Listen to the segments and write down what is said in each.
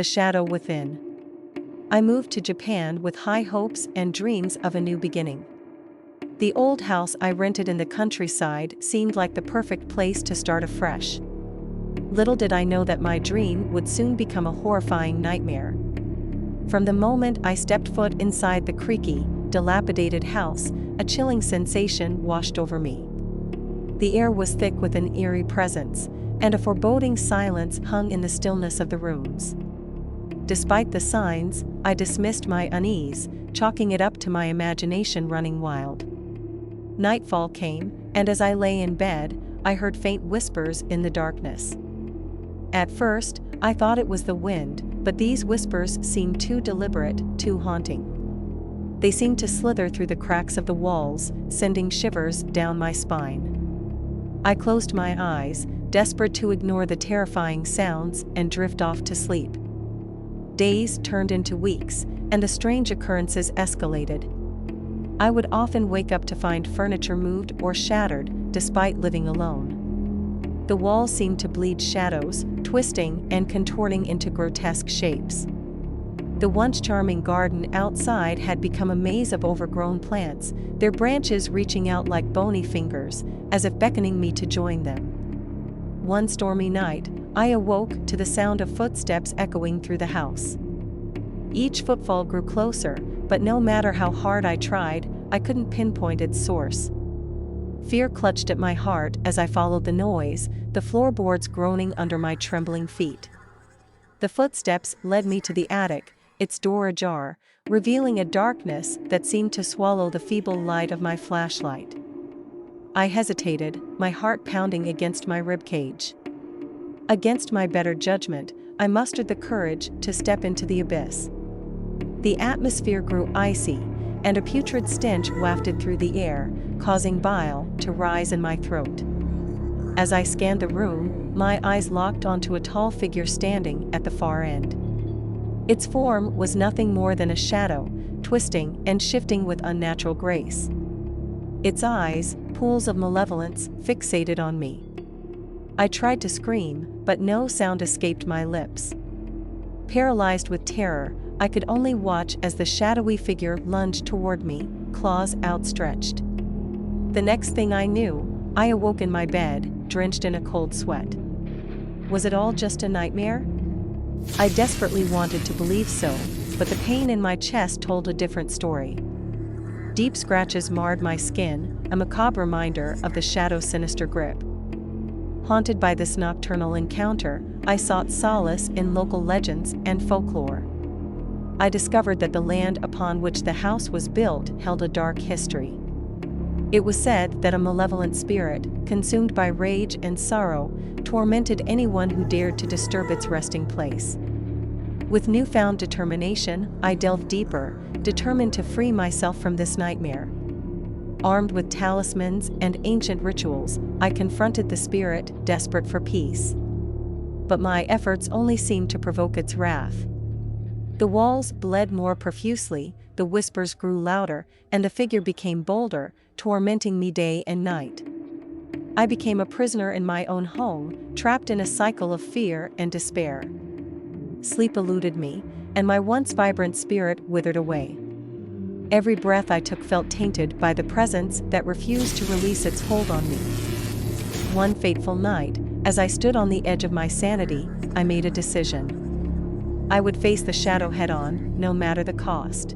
The Shadow Within. I moved to Japan with high hopes and dreams of a new beginning. The old house I rented in the countryside seemed like the perfect place to start afresh. Little did I know that my dream would soon become a horrifying nightmare. From the moment I stepped foot inside the creaky, dilapidated house, a chilling sensation washed over me. The air was thick with an eerie presence, and a foreboding silence hung in the stillness of the rooms. Despite the signs, I dismissed my unease, chalking it up to my imagination running wild. Nightfall came, and as I lay in bed, I heard faint whispers in the darkness. At first, I thought it was the wind, but these whispers seemed too deliberate, too haunting. They seemed to slither through the cracks of the walls, sending shivers down my spine. I closed my eyes, desperate to ignore the terrifying sounds and drift off to sleep. Days turned into weeks, and the strange occurrences escalated. I would often wake up to find furniture moved or shattered, despite living alone. The walls seemed to bleed shadows, twisting and contorting into grotesque shapes. The once charming garden outside had become a maze of overgrown plants, their branches reaching out like bony fingers, as if beckoning me to join them. One stormy night, I awoke to the sound of footsteps echoing through the house. Each footfall grew closer, but no matter how hard I tried, I couldn't pinpoint its source. Fear clutched at my heart as I followed the noise, the floorboards groaning under my trembling feet. The footsteps led me to the attic, its door ajar, revealing a darkness that seemed to swallow the feeble light of my flashlight. I hesitated, my heart pounding against my ribcage. Against my better judgment, I mustered the courage to step into the abyss. The atmosphere grew icy, and a putrid stench wafted through the air, causing bile to rise in my throat. As I scanned the room, my eyes locked onto a tall figure standing at the far end. Its form was nothing more than a shadow, twisting and shifting with unnatural grace. Its eyes, pools of malevolence, fixated on me. I tried to scream, but no sound escaped my lips. Paralyzed with terror, I could only watch as the shadowy figure lunged toward me, claws outstretched. The next thing I knew, I awoke in my bed, drenched in a cold sweat. Was it all just a nightmare? I desperately wanted to believe so, but the pain in my chest told a different story. Deep scratches marred my skin, a macabre reminder of the shadow's sinister grip. Haunted by this nocturnal encounter, I sought solace in local legends and folklore. I discovered that the land upon which the house was built held a dark history. It was said that a malevolent spirit, consumed by rage and sorrow, tormented anyone who dared to disturb its resting place. With newfound determination, I delved deeper, determined to free myself from this nightmare. Armed with talismans and ancient rituals, I confronted the spirit, desperate for peace. But my efforts only seemed to provoke its wrath. The walls bled more profusely, the whispers grew louder, and the figure became bolder, tormenting me day and night. I became a prisoner in my own home, trapped in a cycle of fear and despair. Sleep eluded me, and my once vibrant spirit withered away. Every breath I took felt tainted by the presence that refused to release its hold on me. One fateful night, as I stood on the edge of my sanity, I made a decision. I would face the shadow head-on, no matter the cost.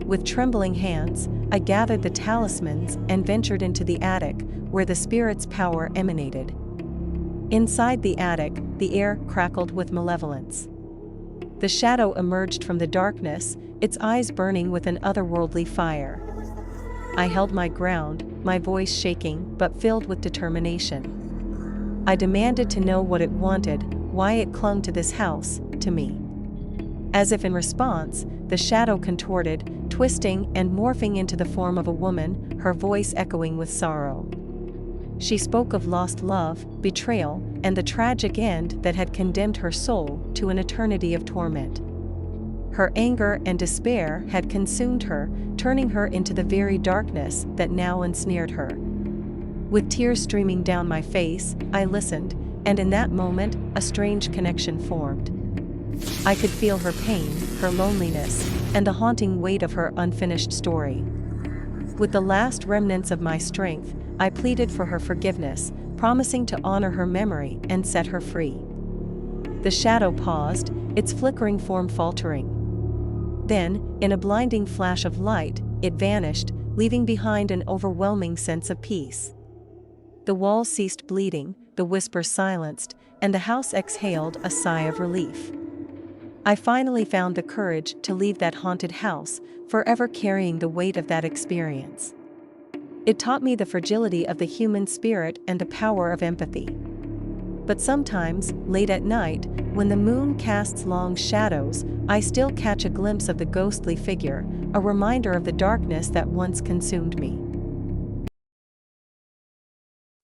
With trembling hands, I gathered the talismans and ventured into the attic, where the spirit's power emanated. Inside the attic, the air crackled with malevolence. The shadow emerged from the darkness, its eyes burning with an otherworldly fire. I held my ground, my voice shaking but filled with determination. I demanded to know what it wanted, why it clung to this house, to me. As if in response, the shadow contorted, twisting and morphing into the form of a woman, her voice echoing with sorrow. She spoke of lost love, betrayal, and the tragic end that had condemned her soul to an eternity of torment. Her anger and despair had consumed her, turning her into the very darkness that now ensnared her. With tears streaming down my face, I listened, and in that moment, a strange connection formed. I could feel her pain, her loneliness, and the haunting weight of her unfinished story. With the last remnants of my strength, I pleaded for her forgiveness, promising to honor her memory and set her free. The shadow paused, its flickering form faltering. Then, in a blinding flash of light, it vanished, leaving behind an overwhelming sense of peace. The walls ceased bleeding, the whispers silenced, and the house exhaled a sigh of relief. I finally found the courage to leave that haunted house, forever carrying the weight of that experience. It taught me the fragility of the human spirit and the power of empathy. But sometimes, late at night, when the moon casts long shadows, I still catch a glimpse of the ghostly figure, a reminder of the darkness that once consumed me.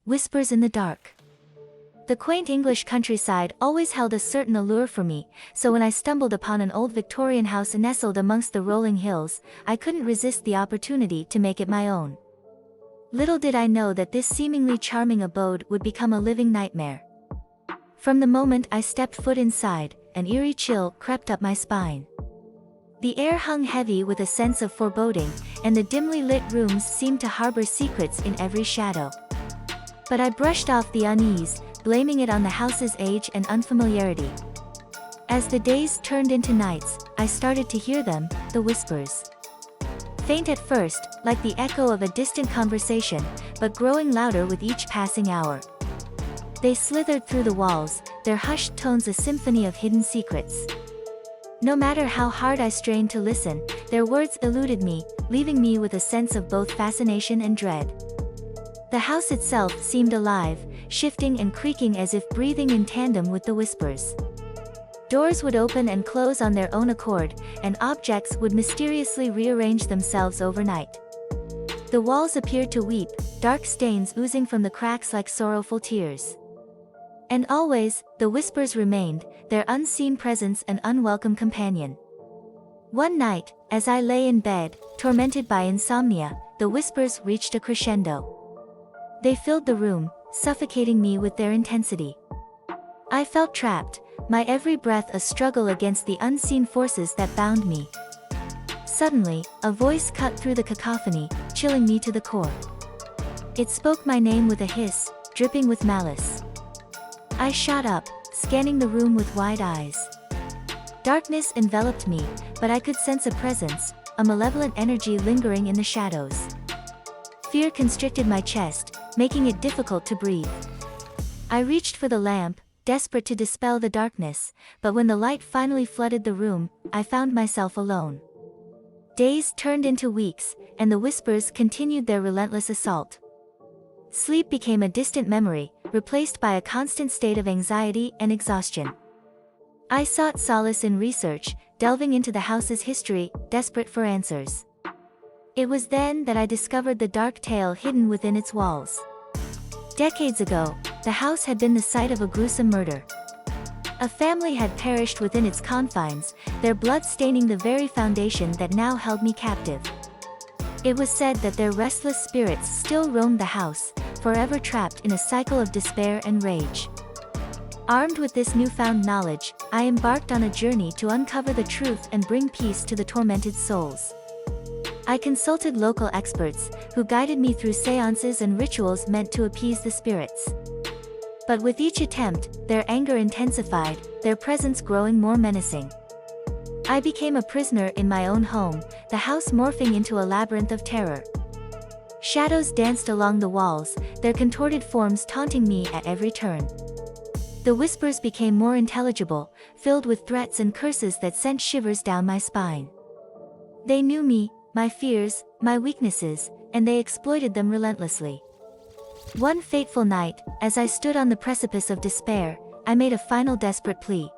Whispers in the dark. The quaint English countryside always held a certain allure for me, so when I stumbled upon an old Victorian house nestled amongst the rolling hills, I couldn't resist the opportunity to make it my own. Little did I know that this seemingly charming abode would become a living nightmare. From the moment I stepped foot inside, an eerie chill crept up my spine. The air hung heavy with a sense of foreboding, and the dimly lit rooms seemed to harbor secrets in every shadow. But I brushed off the unease, blaming it on the house's age and unfamiliarity. As the days turned into nights, I started to hear them, the whispers. Faint at first, like the echo of a distant conversation, but growing louder with each passing hour. They slithered through the walls, their hushed tones a symphony of hidden secrets. No matter how hard I strained to listen, their words eluded me, leaving me with a sense of both fascination and dread. The house itself seemed alive, shifting and creaking as if breathing in tandem with the whispers. Doors would open and close on their own accord, and objects would mysteriously rearrange themselves overnight. The walls appeared to weep, dark stains oozing from the cracks like sorrowful tears. And always, the whispers remained, their unseen presence an unwelcome companion. One night, as I lay in bed, tormented by insomnia, the whispers reached a crescendo. They filled the room, suffocating me with their intensity. I felt trapped, my every breath a struggle against the unseen forces that bound me. Suddenly, a voice cut through the cacophony, chilling me to the core. It spoke my name with a hiss, dripping with malice. I shot up, scanning the room with wide eyes. Darkness enveloped me, but I could sense a presence, a malevolent energy lingering in the shadows. Fear constricted my chest, making it difficult to breathe. I reached for the lamp, desperate to dispel the darkness, but when the light finally flooded the room, I found myself alone. Days turned into weeks, and the whispers continued their relentless assault. Sleep became a distant memory, replaced by a constant state of anxiety and exhaustion. I sought solace in research, delving into the house's history, desperate for answers. It was then that I discovered the dark tale hidden within its walls. Decades ago, the house had been the site of a gruesome murder. A family had perished within its confines, their blood staining the very foundation that now held me captive. It was said that their restless spirits still roamed the house, forever trapped in a cycle of despair and rage. Armed with this newfound knowledge, I embarked on a journey to uncover the truth and bring peace to the tormented souls. I consulted local experts, who guided me through seances and rituals meant to appease the spirits. But with each attempt, their anger intensified, their presence growing more menacing. I became a prisoner in my own home, the house morphing into a labyrinth of terror. Shadows danced along the walls, their contorted forms taunting me at every turn. The whispers became more intelligible, filled with threats and curses that sent shivers down my spine. They knew me, my fears, my weaknesses, and they exploited them relentlessly. One fateful night, as I stood on the precipice of despair, I made a final desperate plea.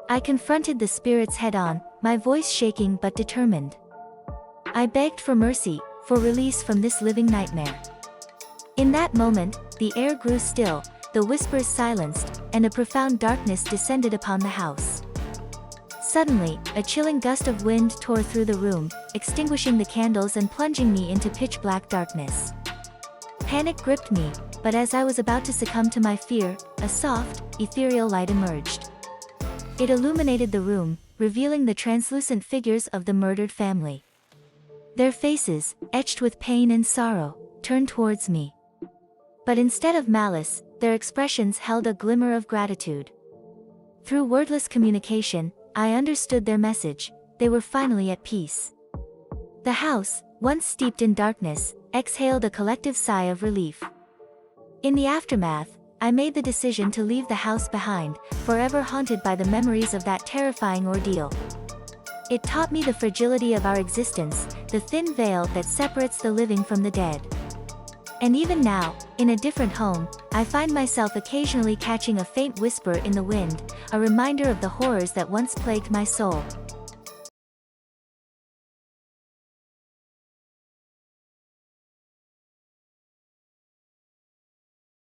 I confronted the spirits head-on, my voice shaking but determined. I begged for mercy, for release from this living nightmare. In that moment, the air grew still, the whispers silenced, and a profound darkness descended upon the house. Suddenly, a chilling gust of wind tore through the room, extinguishing the candles and plunging me into pitch-black darkness. Panic gripped me, but as I was about to succumb to my fear, a soft, ethereal light emerged. It illuminated the room, revealing the translucent figures of the murdered family. Their faces, etched with pain and sorrow, turned towards me. But instead of malice, their expressions held a glimmer of gratitude. Through wordless communication, I understood their message: they were finally at peace. The house, once steeped in darkness, exhaled a collective sigh of relief. In the aftermath, I made the decision to leave the house behind, forever haunted by the memories of that terrifying ordeal. It taught me the fragility of our existence, the thin veil that separates the living from the dead. And even now, in a different home, I find myself occasionally catching a faint whisper in the wind, a reminder of the horrors that once plagued my soul.